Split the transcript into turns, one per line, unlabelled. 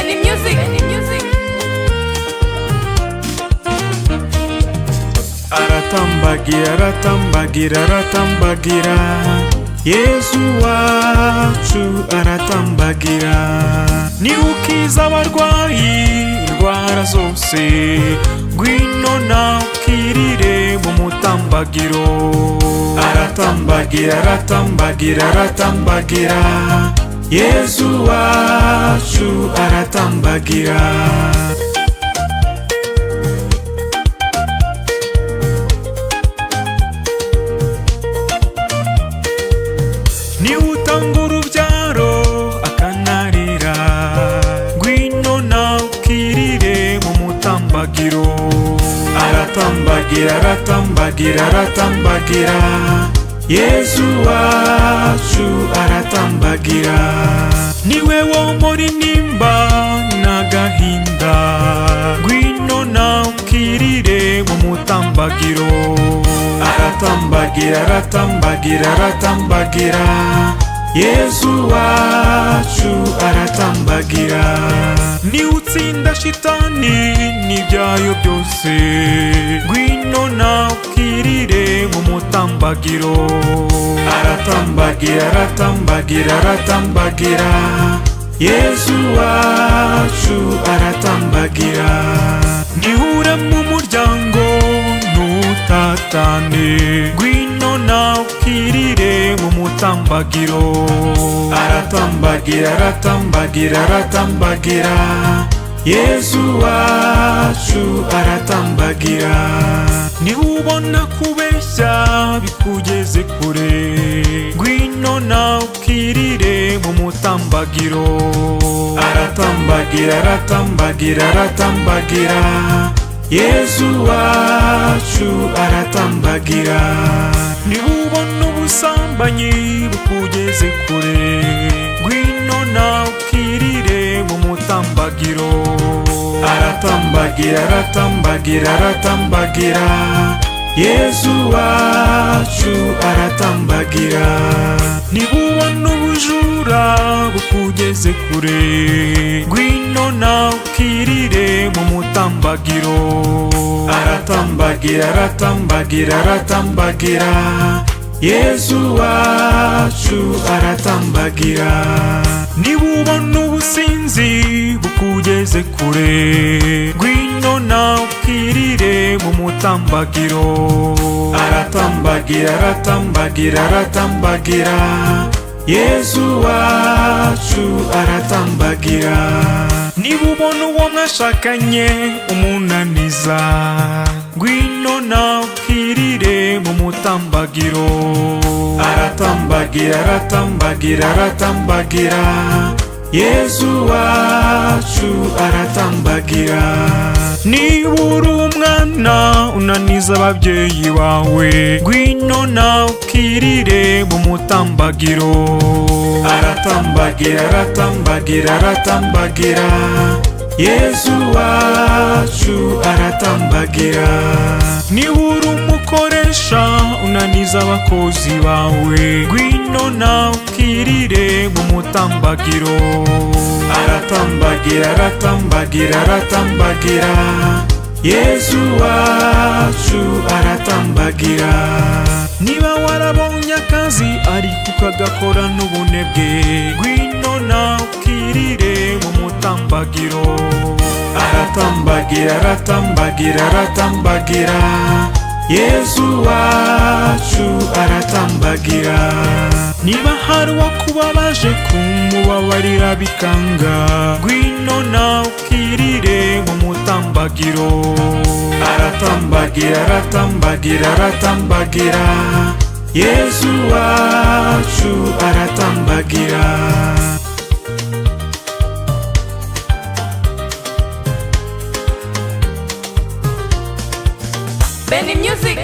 Benny Music.
Aratambagira, aratambagira, aratambagira, Yesu wacu aratambagira. Ni ukiza abarwayi indwara zose, ngwino nawe ukirire mu mutambagiro. Aratambagira, aratambagira, aratambagira, Yesu wacu aratambagira. Ni utanga urubyaro akanarira, ngwino nawe ukirire mu mutambagiro. Aratambagira, aratambagira, aratambagira, Yesu wacu aratambagira. Niwe womora intimba n'agahinda, ngwino nawe ukirire mu mutambagiro. Aratambagira, aratambagira, aratambagira, Yesu wacu aratambagira. Ni utsinda shitani n'ibyayo byose, ngwino nawe ukirire mu mutambagiro. Aratambagira, aratambagira, aratambagira, Yesu wacu aratambagira. Nihure mu muryango ntutatane, ngwino nawe ukirire mu mutambagiro. Aratambagira, aratambagira, aratambagira, Yesu wacu aratambagira. Niba ubona kubeshya bikugeze kure, ngwino nawe ukirire mu mutambagiro. Aratambagira, aratambagira, aratambagira, Yesu wacu aratambagira. Niba ubona ubusambanyi bukugeze kure, ngwino nawe ukirire mu mutambagiro. Aratambagira, aratambagira, aratambagira, Yesu wacu aratambagira. Niba ubona ubujura bukugeze kure, ngwino nawe ukirire mu mutambagiro. Aratambagira, aratambagira, aratambagira, Yesu wacu aratambagira. Niba ubona ubusinzi bukugeze kure, ngwino nawe ukirire mu mutambagiro. Aratambagira, aratambagira, aratambagira, Yesu wacu aratambagira. Niba ubona uwo mwashakanye umunaniza, ngwino nawe ukirire mu mutambagiro. Aratambagira, aratambagira, aratambagira, Yesu wacu aratambagira. Niba uri umwana unaniza ababyeyi bawe, ngwino nawe ukirire mu mutambagiro. Aratambagira, aratambagira, aratambagira, Yesu wacu aratambagira. Niba uri umukoresha unaniza abakozi bawe, ngwino nawe ukirire mu mutambagiro. Aratambagira, aratambagira, aratambagira, Yesu wacu aratambagira. Niba warabonye akazi ariko ukagakora n'ubunebwe, ngwino nawe ukirire mu mutambagiro. Aratambagira, aratambagira, aratambagira, Yesu wacu aratambagira. Niba hari uwakubabaje kumubabarira bikanga, ngwino nawe ukirire mu mutambagiro. Aratambagira, aratambagira, aratambagira, Yesu wacu aratambagira.
Benny Music.